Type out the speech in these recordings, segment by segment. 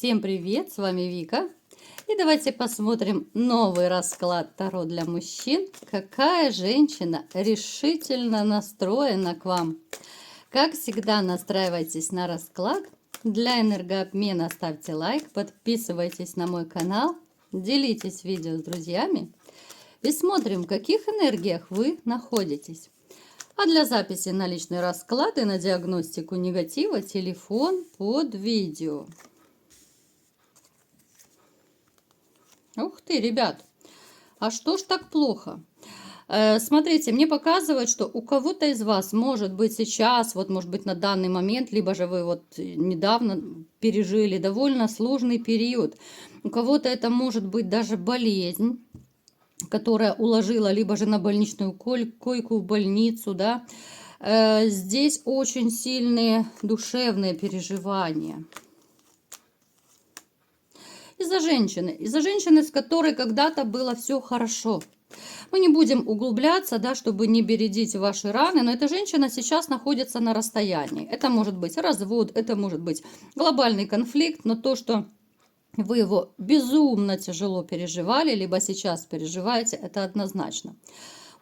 Всем привет, с вами Вика. И давайте посмотрим новый расклад Таро для мужчин. Какая женщина решительно настроена к вам? Как всегда, настраивайтесь на расклад. Для энергообмена ставьте лайк, подписывайтесь на мой канал, делитесь видео с друзьями. И смотрим, в каких энергиях вы находитесь. А для записи на личный расклад и на диагностику негатива телефон под видео. Ух ты, ребят, а что ж так плохо? Смотрите, мне показывают, что у кого-то из вас может быть сейчас, вот может быть на данный момент, либо же вы вот недавно пережили довольно сложный период. У кого-то это может быть даже болезнь, которая уложила либо же на больничную койку в больницу, да. Здесь очень сильные душевные переживания. Из-за женщины, с которой когда-то было все хорошо. Мы не будем углубляться, да, чтобы не бередить ваши раны, но эта женщина сейчас находится на расстоянии. Это может быть развод, это может быть глобальный конфликт, но то, что вы его безумно тяжело переживали, либо сейчас переживаете, это однозначно.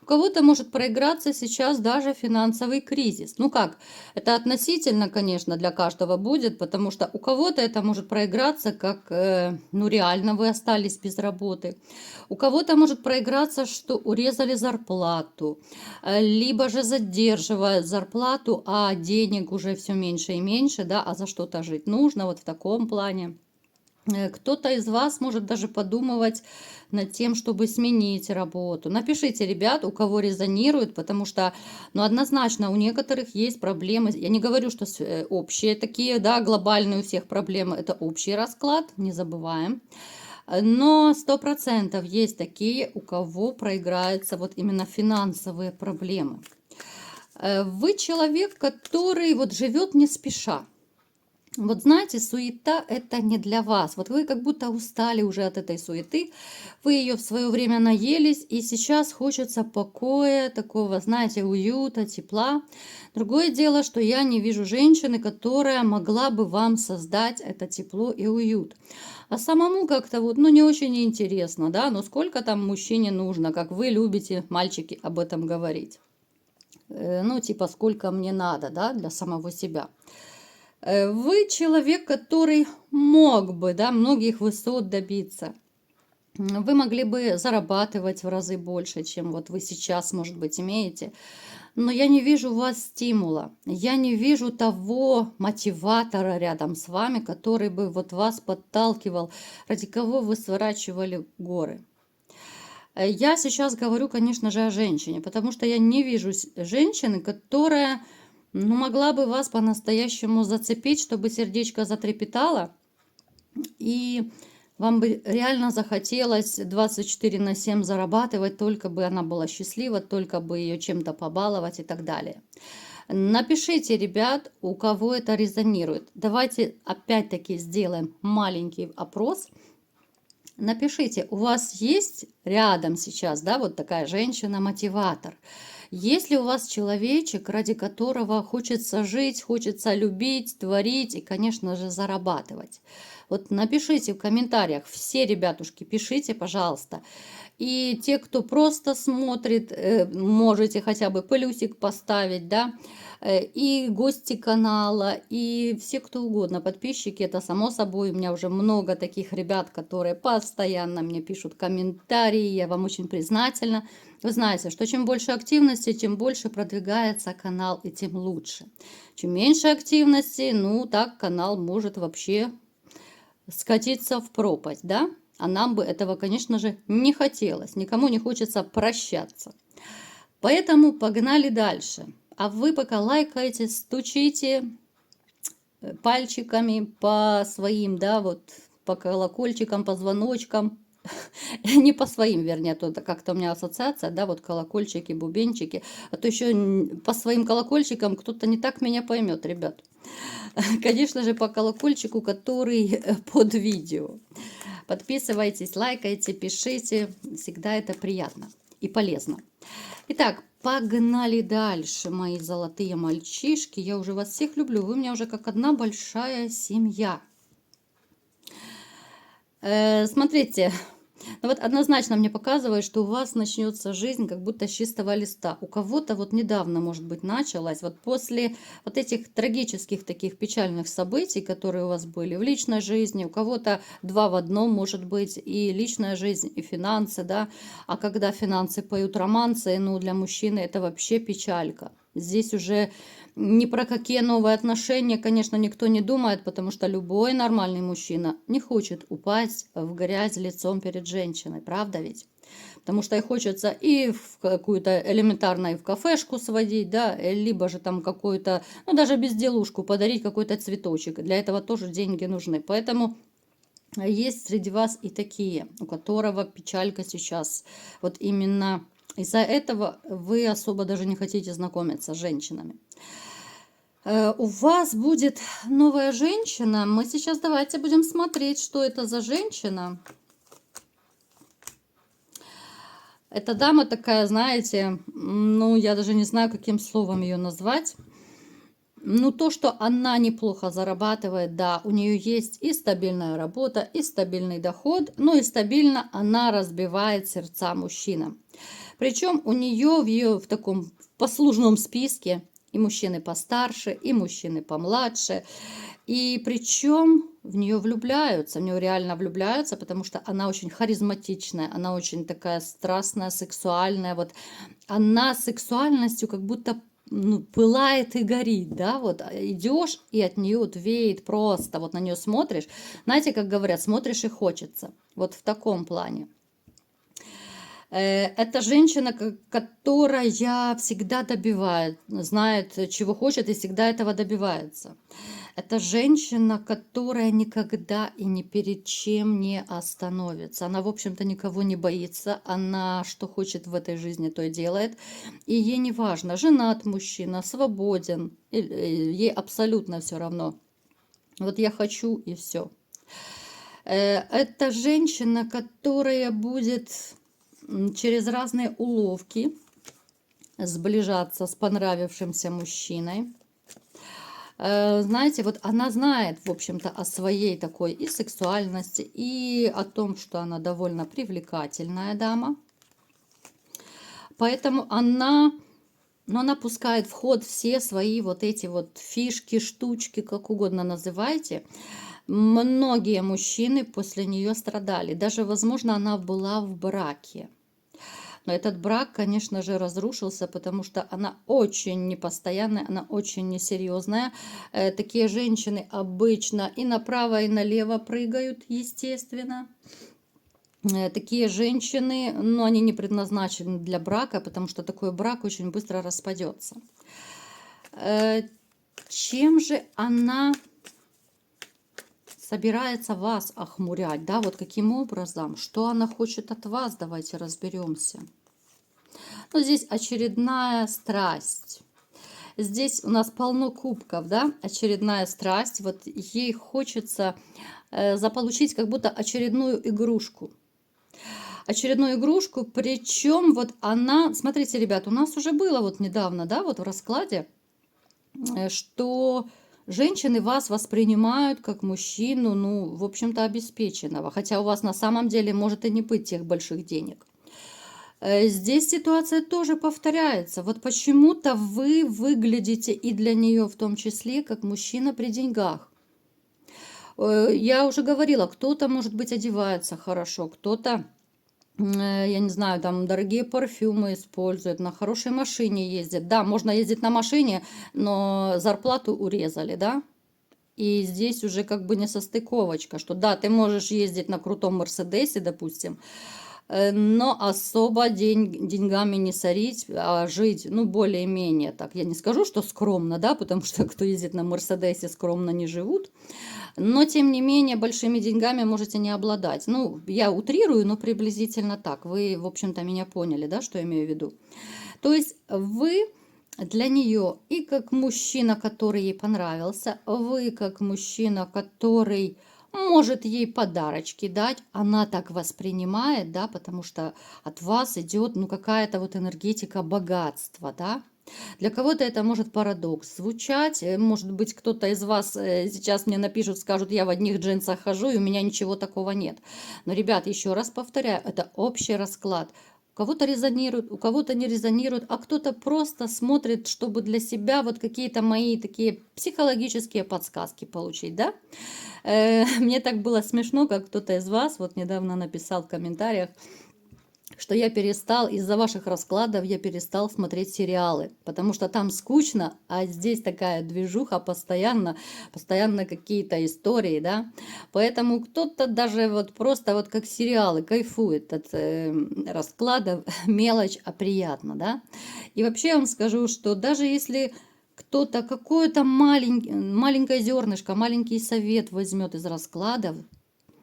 У кого-то может проиграться сейчас даже финансовый кризис. Ну как, это относительно, конечно, для каждого будет, потому что у кого-то это может проиграться, как, ну реально вы остались без работы. У кого-то может проиграться, что урезали зарплату, либо же задерживают зарплату, а денег уже все меньше и меньше, да, а за что-то жить нужно, вот в таком плане. Кто-то из вас может даже подумывать над тем, чтобы сменить работу. Напишите, ребят, у кого резонирует, потому что, ну, однозначно, у некоторых есть проблемы. Я не говорю, что общие такие, да, глобальные у всех проблемы. Это общий расклад, не забываем. Но 100% есть такие, у кого проиграются вот именно финансовые проблемы. Вы человек, который вот живет не спеша. Вот знаете, суета это не для вас. Вот вы как будто устали уже от этой суеты. Вы ее в свое время наелись, и сейчас хочется покоя, такого, знаете, уюта, тепла. Другое дело, что я не вижу женщины, которая могла бы вам создать это тепло и уют. А самому как-то вот, ну, не очень интересно, да, но сколько там мужчине нужно, как вы любите, мальчики, об этом говорить. Ну, типа, сколько мне надо, да, для самого себя. Вы человек, который мог бы, да, многих высот добиться. Вы могли бы зарабатывать в разы больше, чем вот вы сейчас, может быть, имеете. Но я не вижу у вас стимула. Я не вижу того мотиватора рядом с вами, который бы вот вас подталкивал, ради кого вы сворачивали горы. Я сейчас говорю, конечно же, о женщине, потому что я не вижу женщины, которая, ну, могла бы вас по-настоящему зацепить, чтобы сердечко затрепетало, и вам бы реально захотелось 24/7 зарабатывать, только бы она была счастлива, только бы ее чем-то побаловать и так далее. Напишите, ребят, у кого это резонирует. Давайте опять-таки сделаем маленький опрос. Напишите, у вас есть рядом сейчас, да, вот такая женщина-мотиватор? Есть ли у вас человечек, ради которого хочется жить, хочется любить, творить и, конечно же, зарабатывать? Вот напишите в комментариях, все ребятушки, пишите, пожалуйста. И те, кто просто смотрит, можете хотя бы плюсик поставить, да, и гости канала, и все кто угодно, подписчики, это само собой. У меня уже много таких ребят, которые постоянно мне пишут комментарии, я вам очень признательна. Вы знаете, что чем больше активности, тем больше продвигается канал, и тем лучше. Чем меньше активности, ну так канал может вообще скатиться в пропасть, да? А нам бы этого, конечно же, не хотелось. Никому не хочется прощаться. Поэтому погнали дальше. А вы пока лайкайте, стучите пальчиками по своим, да, вот по колокольчикам, по звоночкам. Не по своим, вернее, то как-то у меня ассоциация, да, вот колокольчики, бубенчики. А то еще по своим колокольчикам кто-то не так меня поймет, ребят. Конечно же, по колокольчику, который под видео. Подписывайтесь, лайкайте, пишите. Всегда это приятно и полезно. Итак, погнали дальше, мои золотые мальчишки. Я уже вас всех люблю. Вы у меня уже как одна большая семья. Смотрите, ну вот однозначно мне показывает, что у вас начнется жизнь как будто с чистого листа. У кого-то вот недавно, может быть, началась, вот после вот этих трагических таких печальных событий, которые у вас были в личной жизни, у кого-то два в одном, может быть, и личная жизнь, и финансы, да. А когда финансы поют романсы, ну, для мужчины это вообще печалька. Здесь уже ни про какие новые отношения, конечно, никто не думает, потому что любой нормальный мужчина не хочет упасть в грязь лицом перед женщиной, правда ведь? Потому что и хочется и в какую-то элементарно и в кафешку сводить, да, либо же там какую-то, ну даже безделушку подарить, какой-то цветочек. Для этого тоже деньги нужны. Поэтому есть среди вас и такие, у которого печалька сейчас. Вот именно из-за этого вы особо даже не хотите знакомиться с женщинами. У вас будет новая женщина. Мы сейчас давайте будем смотреть, что это за женщина. Эта дама такая, знаете, ну, я даже не знаю, каким словом ее назвать. Ну, то, что она неплохо зарабатывает, да, у нее есть и стабильная работа, и стабильный доход, ну и стабильно она разбивает сердца мужчинам. Причем у нее в таком послужном списке и мужчины постарше, и мужчины помладше. И причем в нее влюбляются, в нее реально влюбляются, потому что она очень харизматичная, она очень такая страстная, сексуальная. Вот она сексуальностью как будто ну, пылает и горит, да, вот идешь и от нее вот веет просто, вот на нее смотришь, знаете, как говорят, смотришь и хочется, вот в таком плане. Это женщина, которая всегда добивает, знает, чего хочет и всегда этого добивается. Это женщина, которая никогда и ни перед чем не остановится. Она, в общем-то, никого не боится. Она что хочет в этой жизни, то и делает. И ей не важно, женат мужчина, свободен. Ей абсолютно все равно. Вот я хочу и все. Это женщина, которая будет через разные уловки сближаться с понравившимся мужчиной. Знаете, вот она знает, в общем-то, о своей такой и сексуальности, и о том, что она довольно привлекательная дама. Поэтому она, ну, она пускает в ход все свои вот эти вот фишки, штучки, как угодно называйте. Многие мужчины после нее страдали. Даже, возможно, она была в браке. Но этот брак, конечно же, разрушился, потому что она очень непостоянная, она очень несерьезная. Такие женщины обычно и направо, и налево прыгают, естественно. Такие женщины, ну, они не предназначены для брака, потому что такой брак очень быстро распадется. Чем же она собирается вас охмурять, да, вот каким образом, что она хочет от вас, давайте разберемся. Ну, здесь очередная страсть. Здесь у нас полно кубков, да, очередная страсть. Вот ей хочется заполучить как будто очередную игрушку. Очередную игрушку, причем вот она, смотрите, ребят, у нас уже было вот недавно, да, вот в раскладе, что женщины вас воспринимают как мужчину, ну, в общем-то, обеспеченного. Хотя у вас на самом деле может и не быть тех больших денег. Здесь ситуация тоже повторяется. Вот почему-то вы выглядите и для нее в том числе как мужчина при деньгах. Я уже говорила, кто-то, может быть, одевается хорошо, кто-то, я не знаю, там дорогие парфюмы использует, на хорошей машине ездит. Да, можно ездить на машине, но зарплату урезали, да? И здесь уже как бы не состыковочка, что да, ты можешь ездить на крутом Мерседесе, допустим, но особо деньгами не сорить, а жить, ну, более-менее так. Я не скажу, что скромно, да, потому что кто ездит на Мерседесе, скромно не живут. Но, тем не менее, большими деньгами можете не обладать. Ну, я утрирую, но приблизительно так. Вы, в общем-то, меня поняли, да, что я имею в виду. То есть вы для нее и как мужчина, который ей понравился, вы как мужчина, который может ей подарочки дать, она так воспринимает, да, потому что от вас идет, ну, какая-то вот энергетика богатства, да. Для кого-то это может парадокс звучать. Может быть, кто-то из вас сейчас мне напишут, скажут, я в одних джинсах хожу, и у меня ничего такого нет. Но, ребят, еще раз повторяю, это общий расклад. У кого-то резонирует, у кого-то не резонирует, а кто-то просто смотрит, чтобы для себя вот какие-то мои такие психологические подсказки получить, да? Мне так было смешно, как кто-то из вас вот недавно написал в комментариях, что я перестал, из-за ваших раскладов я перестал смотреть сериалы, потому что там скучно, а здесь такая движуха постоянно, постоянно какие-то истории, да. Поэтому кто-то даже вот просто вот как сериалы кайфует от раскладов, мелочь, а приятно, да. И вообще я вам скажу, что даже если кто-то какое-то маленькое зернышко, маленький совет возьмет из раскладов,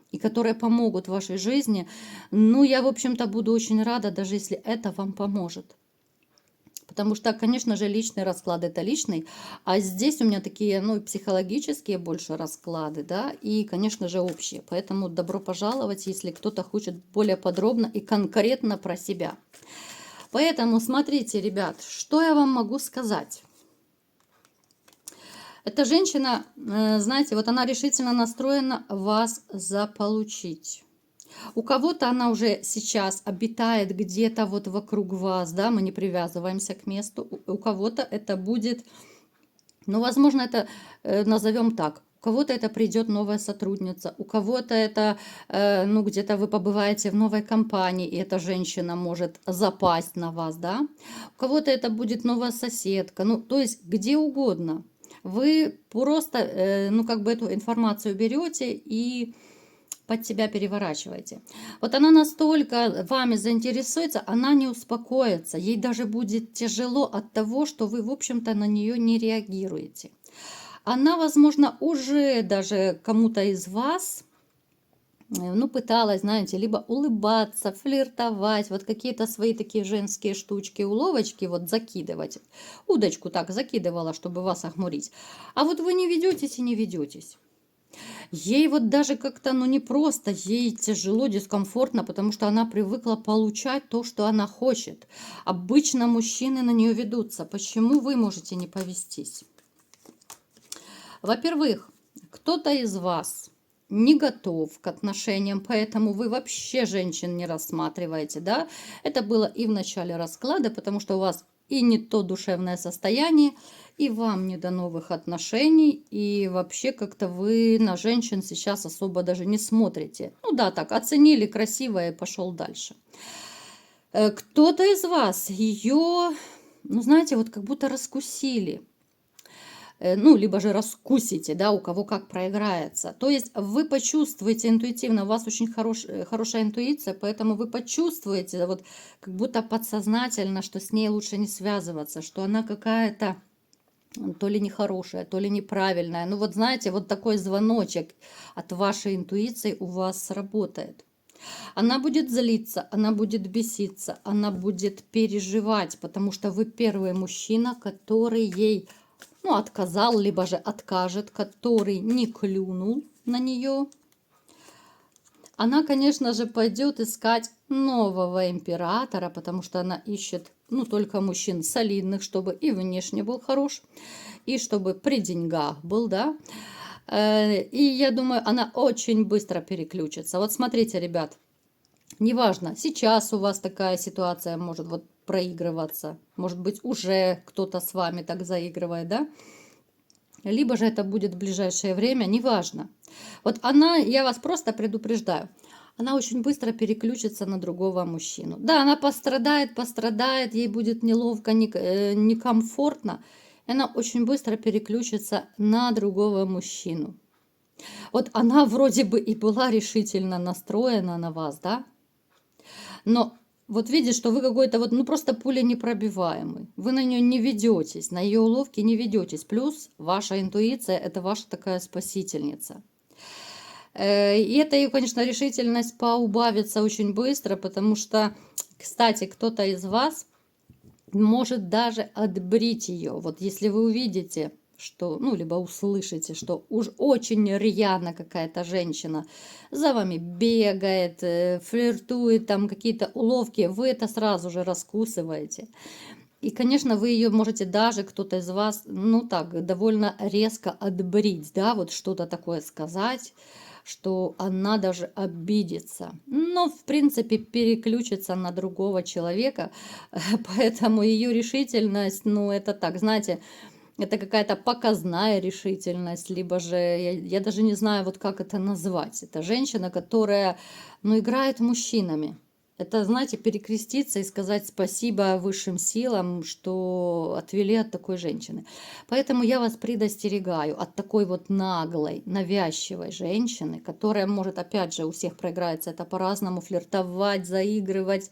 и которые помогут в вашей жизни, ну, я, в общем-то, буду очень рада, даже если это вам поможет. Потому что, конечно же, личный расклад – это личный, а здесь у меня такие, ну, психологические больше расклады, да, и, конечно же, общие. Поэтому добро пожаловать, если кто-то хочет более подробно и конкретно про себя. Поэтому смотрите, ребят, что я вам могу сказать. Эта женщина, знаете, вот она решительно настроена вас заполучить. У кого-то она уже сейчас обитает где-то вот вокруг вас, да, мы не привязываемся к месту. У кого-то это будет, ну, возможно, это назовем так. У кого-то это придет новая сотрудница, у кого-то это, ну, где-то вы побываете в новой компании, и эта женщина может запасть на вас, да. У кого-то это будет новая соседка, ну, то есть где угодно. Вы просто, ну, как бы эту информацию берете и под себя переворачиваете. Вот она настолько вами заинтересуется, она не успокоится. Ей даже будет тяжело от того, что вы, в общем-то, на нее не реагируете. Она, возможно, уже даже кому-то из вас, ну, пыталась, знаете, либо улыбаться, флиртовать, вот какие-то свои такие женские штучки, уловочки вот закидывать. Удочку так закидывала, чтобы вас охмурить. А вот вы не ведетесь и не ведетесь. Ей вот даже как-то, ну, не просто, ей тяжело, дискомфортно, потому что она привыкла получать то, что она хочет. Обычно мужчины на нее ведутся. Почему вы можете не повестись? Во-первых, кто-то из вас не готов к отношениям, поэтому вы вообще женщин не рассматриваете, да? Это было и в начале расклада, потому что у вас и не то душевное состояние, и вам не до новых отношений, и вообще как-то вы на женщин сейчас особо даже не смотрите. Ну да, так, оценили красивое и пошел дальше. Кто-то из вас ее, ну знаете, вот как будто раскусили. Ну, либо же раскусите, да, у кого как проиграется. То есть вы почувствуете интуитивно, у вас очень хорошая интуиция, поэтому вы почувствуете, вот как будто подсознательно, что с ней лучше не связываться, что она какая-то то ли нехорошая, то ли неправильная. Ну вот знаете, вот такой звоночек от вашей интуиции у вас сработает. Она будет злиться, она будет беситься, она будет переживать, потому что вы первый мужчина, который ей, ну, отказал, либо же откажет, который не клюнул на нее. Она, конечно же, пойдет искать нового императора, потому что она ищет, ну, только мужчин солидных, чтобы и внешне был хорош, и чтобы при деньгах был, да. И я думаю, она очень быстро переключится. Вот смотрите, ребят, неважно, сейчас у вас такая ситуация может вот проигрываться, может быть, уже кто-то с вами так заигрывает, да, либо же это будет в ближайшее время, неважно. Вот она, я вас просто предупреждаю, она очень быстро переключится на другого мужчину. Да, она пострадает, ей будет неловко, некомфортно, и она очень быстро переключится на другого мужчину. Вот она вроде бы и была решительно настроена на вас, да, но вот видишь, что вы какой-то вот, ну просто пуля непробиваемый. Вы на нее не ведетесь, на ее уловки не ведетесь. Плюс ваша интуиция – это ваша такая спасительница. И это ее, конечно, решительность поубавится очень быстро, потому что, кстати, кто-то из вас может даже отбрить ее. Вот если вы увидите, что, ну, либо услышите, что уж очень рьяно какая-то женщина за вами бегает, флиртует, там какие-то уловки, вы это сразу же раскусываете. И, конечно, вы ее можете даже, кто-то из вас, ну так, довольно резко отбрить, да, вот что-то такое сказать, что она даже обидится. Но, в принципе, переключится на другого человека, поэтому ее решительность, ну, это так, знаете, это какая-то показная решительность, либо же, я даже не знаю, вот как это назвать. Это женщина, которая, ну, играет мужчинами. Это, знаете, перекреститься и сказать спасибо высшим силам, что отвели от такой женщины. Поэтому я вас предостерегаю от такой вот наглой, навязчивой женщины, которая может, опять же, у всех проиграется это по-разному, флиртовать, заигрывать.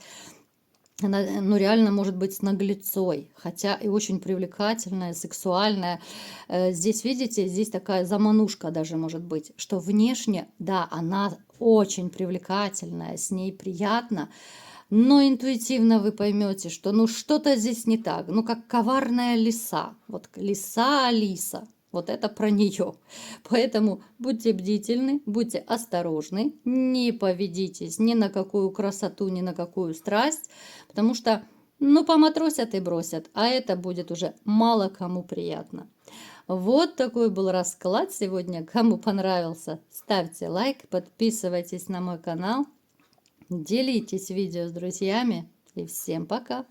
Она, ну, реально может быть с наглецой, хотя и очень привлекательная, сексуальная. Здесь, видите, здесь такая заманушка даже может быть, что внешне, да, она очень привлекательная, с ней приятно, но интуитивно вы поймете, что ну что-то здесь не так. Ну как коварная лиса. Вот лиса Алиса. Вот это про нее. Поэтому будьте бдительны, будьте осторожны, не поведитесь ни на какую красоту, ни на какую страсть, потому что, ну, поматросят и бросят, а это будет уже мало кому приятно. Вот такой был расклад сегодня. Кому понравился, ставьте лайк, подписывайтесь на мой канал, делитесь видео с друзьями и всем пока!